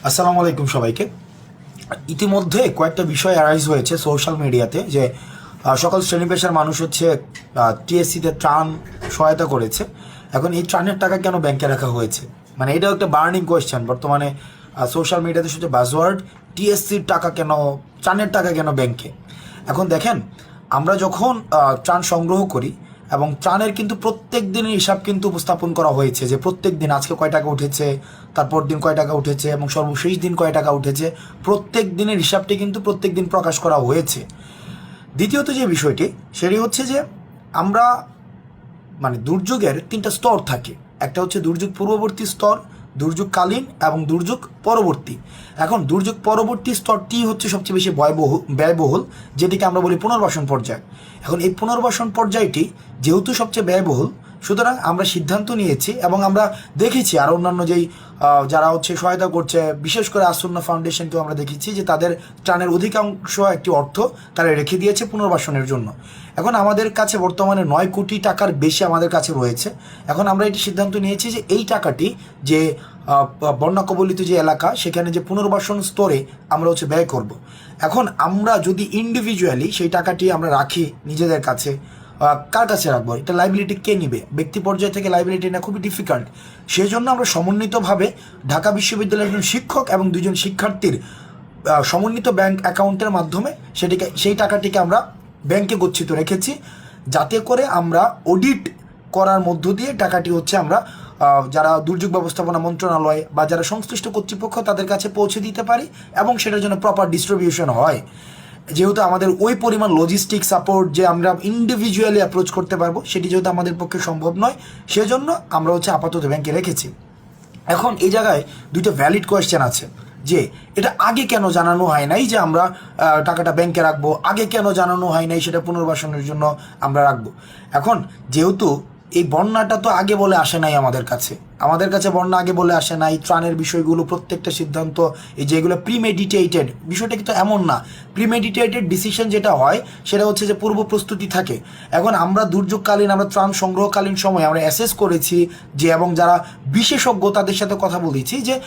আসসালামু আলাইকুম সবাইকে। ইতিমধ্যে কয়েকটা বিষয় অ্যারাইজ হয়েছে সোশ্যাল মিডিয়াতে যে সকল শ্রেণী পেশার মানুষ হচ্ছে টিএসসিতে ত্রাণ সহায়তা করেছে। এখন এই ত্রাণের টাকা কেন ব্যাংকে রাখা হয়েছে, মানে এটাও একটা বার্নিং কোয়েশ্চেন বর্তমানে সোশ্যাল মিডিয়াতে শুধু বাজওয়ার্ড। টিএসসির টাকা কেন, ত্রাণের টাকা কেন ব্যাংকে? এখন দেখেন, আমরা যখন ত্রাণ সংগ্রহ করি এবং ত্রাণের কিন্তু প্রত্যেক দিনের হিসাব কিন্তু উপস্থাপন করা হয়েছে যে প্রত্যেক দিন আজকে কয় টাকা উঠেছে, তারপর দিন কয় টাকা উঠেছে এবং সর্বশেষ দিন কয় টাকা উঠেছে, প্রত্যেক দিনের হিসাবটি কিন্তু প্রত্যেক দিন প্রকাশ করা হয়েছে। দ্বিতীয়ত যে বিষয়টি সেটি হচ্ছে যে আমরা মানে দুর্যোগের তিনটা স্তর থাকে। একটা হচ্ছে দুর্যোগ পূর্ববর্তী স্তর, দুর্যোগকালীন এবং দুর্যোগ পরবর্তী। এখন দুর্যোগ পরবর্তী স্তরটি হচ্ছে সবচেয়ে বেশি ব্যয়বহুল, যেটিকে আমরা বলি পুনর্বাসন পর্যায়। এখন এই পুনর্বাসন পর্যায়টি যেহেতু সবচেয়ে ব্যয়বহুল, সুতরাং আমরা সিদ্ধান্ত নিয়েছি এবং আমরা দেখেছি আর অন্যান্য যেই যারা হচ্ছে সহায়তা করছে, বিশেষ করে আসন্ন ফাউন্ডেশনকেও আমরা দেখেছি যে তাদের ত্রাণের অধিকাংশ একটি অর্থ তারা রেখে দিয়েছে পুনর্বাসনের জন্য। এখন আমাদের কাছে বর্তমানে 9 কোটি টাকার বেশি আমাদের কাছে রয়েছে। এখন আমরা এটি সিদ্ধান্ত নিয়েছি যে এই টাকাটি যে বন্যা কবলিত যে এলাকা সেখানে যে পুনর্বাসন স্তরে আমরা হচ্ছে ব্যয় করব। এখন আমরা যদি ইন্ডিভিজুয়ালি সেই টাকাটি আমরা রাখি নিজেদের কাছে, কার কাছে রাখবো? এটা লাইবিলিটি কে নিবে? ব্যক্তি পর্যায় থেকে লাইবিলিটি নেওয়া খুবই ডিফিকাল্ট। সেই জন্য আমরা সমন্বিতভাবে ঢাকা বিশ্ববিদ্যালয়ের একজন শিক্ষক এবং 2জন শিক্ষার্থীর সমন্বিত ব্যাংক অ্যাকাউন্টের মাধ্যমে সেই টাকাটিকে আমরা ব্যাংকে গচ্ছিত রেখেছি, যাতে করে আমরা অডিট করার মধ্য দিয়ে টাকাটি হচ্ছে আমরা যারা দুর্যোগ ব্যবস্থাপনা মন্ত্রণালয় বা যারা সংশ্লিষ্ট কর্তৃপক্ষ তাদের কাছে পৌঁছে দিতে পারি এবং সেটার জন্য প্রপার ডিস্ট্রিবিউশন হয়। যেহেতু আমাদের ওই পরিমাণ লজিস্টিক সাপোর্ট যে আমরা ইন্ডিভিজুয়ালি অ্যাপ্রোচ করতে পারবো সেটি যেহেতু আমাদের পক্ষে সম্ভব নয়, সেজন্য আমরা হচ্ছে আপাতত ব্যাংকে রেখেছি। এখন এই জায়গায় দুইটা ভ্যালিড কোয়েশ্চেন আছে যে এটা আগে কেন জানানো হয় নাই যে আমরা টাকাটা ব্যাংকে রাখবো, আগে কেন জানানো হয় নাই সেটা পুনর্বাসনের জন্য আমরা রাখবো। এখন যেহেতু এই বন্যাটা তো আগে বলে আসে নাই আমাদের কাছে বন্যা আগে বলে আসে নাই, ত্রাণের বিষয়গুলো প্রত্যেকটা সিদ্ধান্ত এই যেগুলো প্রিমেডিটেটেড, বিষয়টা কিন্তু এমন না। প্রিমেডিটেটেড ডিসিশন যেটা হয় সেটা হচ্ছে যে পূর্ব প্রস্তুতি থাকে। এখন আমরা দুর্যোগকালীন, আমরা ত্রাণ সংগ্রহকালীন সময় আমরা অ্যাসেস করেছি যে এবং যারা বিশেষজ্ঞ তাদের সাথে কথা বলেছি যে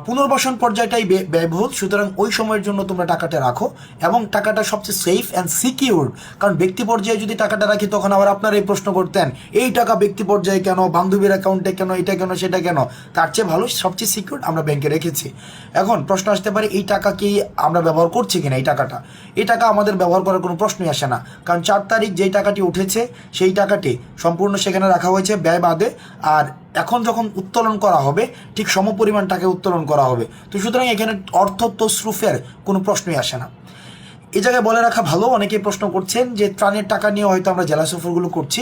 পুনর্বাসন পর্যায়টাই ব্যয়বহুল, সুতরাং ওই সময়ের জন্য তোমরা টাকাটা রাখো এবং টাকাটা সবচেয়ে সেফ অ্যান্ড সিকিউর। কারণ ব্যক্তি পর্যায়ে যদি টাকাটা রাখি তখন আবার আপনারা এই প্রশ্ন করতেন এই টাকা ব্যক্তি পর্যায়ে কেন, বান্ধবীর অ্যাকাউন্টে কেন, এটা কেন সেটা কেন, তার চেয়ে ভালো সবচেয়ে সিকিউর আমরা ব্যাংকে রেখেছি। এখন প্রশ্ন আসতে পারে এই টাকা কি আমরা ব্যবহার করছি কিনা? এই টাকা আমাদের ব্যবহার করার কোনো প্রশ্নই আসে না, কারণ 4 তারিখ যেই টাকাটি উঠেছে সেই টাকাটি সম্পূর্ণ সেখানে রাখা হয়েছে ব্যয় বাদে। আর এখন যখন উত্তোলন করা হবে ঠিক সমপরিমাণ টাকা উত্তোলন করা হবে, তো সুতরাং এখানে অর্থ তসরুফের কোনো প্রশ্নই আসে না। এই জায়গায় বলে রাখা ভালো, অনেকেই প্রশ্ন করছেন যে ত্রাণের টাকা নিয়ে হয়তো আমরা জেলা সফরগুলো করছি।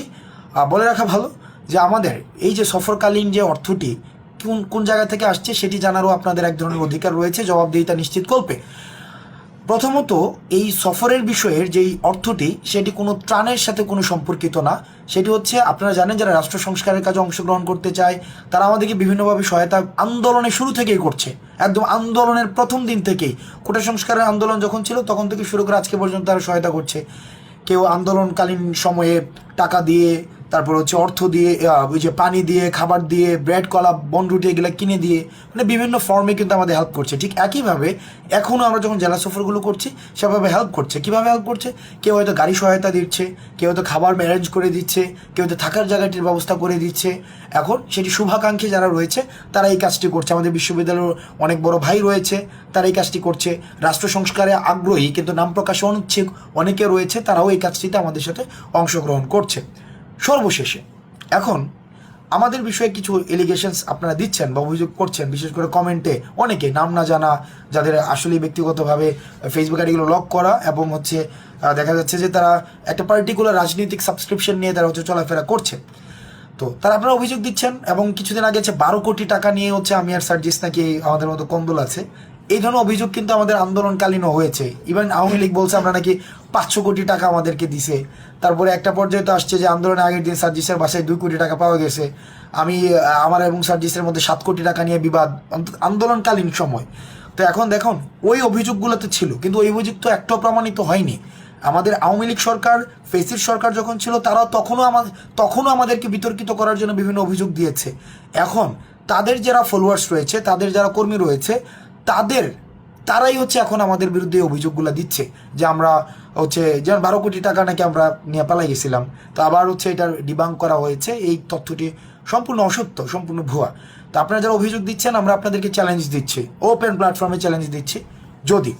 বলে রাখা ভালো যে আমাদের এই যে সফরকালীন যে অর্থটি কোন জায়গা থেকে আসছে সেটি জানারও আপনাদের এক ধরনের অধিকার রয়েছে, জবাবদিহিতা নিশ্চিত করবে। প্রথমত এই সফরের বিষয়ের যেই অর্থটি সেটি কোনো ত্রাণের সাথে কোনো সম্পর্কিত না। সেটি হচ্ছে আপনারা জানেন যারা রাষ্ট্র সংস্কারের কাজে অংশগ্রহণ করতে চায় তারা আমাদেরকে বিভিন্নভাবে সহায়তা আন্দোলনের শুরু থেকেই করছে, একদম আন্দোলনের প্রথম দিন থেকেই। কোটা সংস্কারের আন্দোলন যখন ছিল তখন থেকে শুরু করে আজকে পর্যন্ত তারা সহায়তা করছে। কেউ আন্দোলনকালীন সময়ে টাকা দিয়ে, তারপর হচ্ছে অর্থ দিয়ে, ওই যে পানি দিয়ে, খাবার দিয়ে, ব্রেড, কলা, বনরুটি এগুলো কিনে দিয়ে, মানে বিভিন্ন ফর্মে কিন্তু আমাদের হেল্প করছে। ঠিক একইভাবে এখনও আমরা যখন জেলা সফরগুলো করছি সেভাবে হেল্প করছে। কীভাবে হেল্প করছে? কেউ হয়তো গাড়ি সহায়তা দিচ্ছে, কেউ হয়তো খাবার অ্যারেঞ্জ করে দিচ্ছে, কেউ হয়তো থাকার জায়গাটির ব্যবস্থা করে দিচ্ছে। এখন সেটি শুভাকাঙ্ক্ষী যারা রয়েছে তারা এই কাজটি করছে। আমাদের বিশ্ববিদ্যালয়ের অনেক বড় ভাই রয়েছে, তারা এই কাজটি করছে। রাষ্ট্র সংস্কারে আগ্রহী কিন্তু নাম প্রকাশে অনিচ্ছুক অনেকে রয়েছে, তারাও এই কাজটিতে আমাদের সাথে অংশগ্রহণ করছে। সর্বশেষে এখন আমাদের বিষয়ে কিছু এলিগেশনস আপনারা দিচ্ছেন বা অভিযোগ করছেন, বিশেষ করে কমেন্টে অনেকে নাম না জানা, যাদের আসলে ব্যক্তিগতভাবে ফেসবুক আইডিগুলো লক করা এবং হচ্ছে দেখা যাচ্ছে যে তারা একটা পার্টিকুলার রাজনৈতিক সাবস্ক্রিপশন নিয়ে তারা হচ্ছে চলাফেরা করছে। তো তারা আপনারা অভিযোগ দিচ্ছেন এবং কিছুদিন আগে হচ্ছে 12 কোটি টাকা নিয়ে হচ্ছে আমি আর সার্জিস নাকি আমাদের মতো কন্দল আছে, এই ধরনের অভিযোগ কিন্তু আমাদের আন্দোলনকালীনও হয়েছে। ইভেন আওয়ামী লীগ বলছে আমরা নাকি 500 কোটি টাকা আমাদেরকে দিছে। তারপরে একটা পর্যায়ে তো আসছে যে আন্দোলনের আগের দিন সার্জিসের বাসায় 2 কোটি টাকা পাওয়া গেছে। আমার এবং সার্জিসের মধ্যে 7 কোটি টাকা নিয়ে বিবাদ আন্দোলনকালীন সময়। তো এখন দেখুন ওই অভিযোগগুলো তো ছিল, কিন্তু ওই অভিযোগ তো একটাও প্রমাণিত হয়নি। আমাদের আওয়ামী লীগ সরকার, ফেসির সরকার যখন ছিল তারা তখনও আমাদেরকে বিতর্কিত করার জন্য বিভিন্ন অভিযোগ দিয়েছে। এখন তাদের যারা ফলোয়ার্স রয়েছে, তাদের যারা কর্মী রয়েছে, তারাই হচ্ছে এখন আমাদের বিরুদ্ধে এই অভিযোগগুলো দিচ্ছে যে আমরা হচ্ছে যেমন 12 কোটি টাকা নাকি আমরা নিয়ে পালাই গেছিলাম, তো আবার হচ্ছে এটার ডিবাঙ্ক করা হয়েছে। এই তথ্যটি সম্পূর্ণ অসত্য, সম্পূর্ণ ভুয়া। তো আপনারা যারা অভিযোগ দিচ্ছেন, আমরা আপনাদেরকে চ্যালেঞ্জ দিচ্ছি, ওপেন প্ল্যাটফর্মে চ্যালেঞ্জ দিচ্ছি, যদি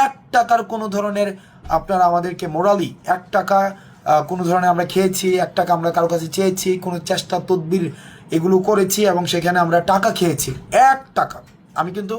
1 টাকার কোনো ধরনের আপনারা আমাদেরকে মোরালি 1 টাকা কোনো ধরনের আমরা খেয়েছি, 1 টাকা আমরা কারো কাছে চেয়েছি, কোনো চেষ্টা তদবির এগুলো করেছি এবং সেখানে আমরা টাকা খেয়েছি, 1 টাকা, আমি কিন্তু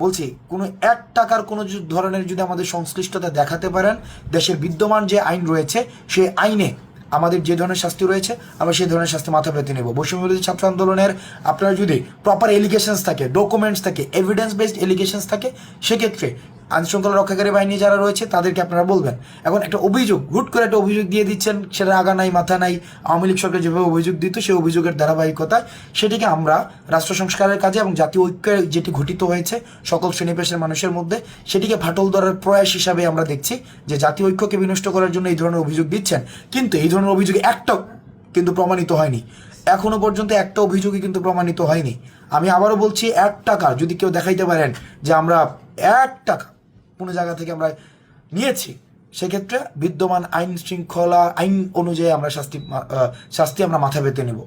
বলছি কোনো 1 টাকার কোনো ধরনের যদি আমাদের সংশ্লিষ্টতা দেখাতে পারেন, দেশের বিদ্যমান যে আইন রয়েছে সেই আইনে আমাদের যে ধরনের শাস্তি রয়েছে আমরা সেই ধরনের শাস্তি মাথা পেতে নেব। বৈষম্যবিরোধী ছাত্র আন্দোলনের আপনার যদি প্রপার এলিগেশনস থাকে, ডকুমেন্টস থাকে, এভিডেন্স বেসড এলিগেশনস থাকে, সেক্ষেত্রে আইনশৃঙ্খলা রক্ষাকারী বাহিনী যারা রয়েছে তাদেরকে আপনারা বলবেন। এখন একটা অভিযোগ, হুট করে একটা অভিযোগ দিয়ে দিচ্ছেন, সেটা আগা নাই মাথা নাই। আওয়ামী লীগ সরকার যেভাবে অভিযোগ দিত সেই অভিযোগের ধারাবাহিকতায় সেটিকে আমরা রাষ্ট্র সংস্কারের কাজে এবং জাতীয় ঐক্যের যেটি ঘটিত হয়েছে সকল শ্রেণী পেশার মানুষের মধ্যে, সেটিকে ফাটল ধরার প্রয়াস হিসাবে আমরা দেখছি যে জাতীয় ঐক্যকে বিনষ্ট করার জন্য এই ধরনের অভিযোগ দিচ্ছেন। কিন্তু এই ধরনের অভিযোগ একটাও কিন্তু প্রমাণিত হয়নি, এখনো পর্যন্ত একটা অভিযোগই কিন্তু প্রমাণিত হয়নি। আমি আবারও বলছি, 1 টাকা যদি কেউ দেখাইতে পারেন যে আমরা 1 টাকা কোনো জায়গা থেকে আমরা নিয়েছি, সেক্ষেত্রে বিদ্যমান আইন শৃঙ্খলা আইন অনুযায়ী আমরা শাস্তি আমরা মাথা পেতে নেব।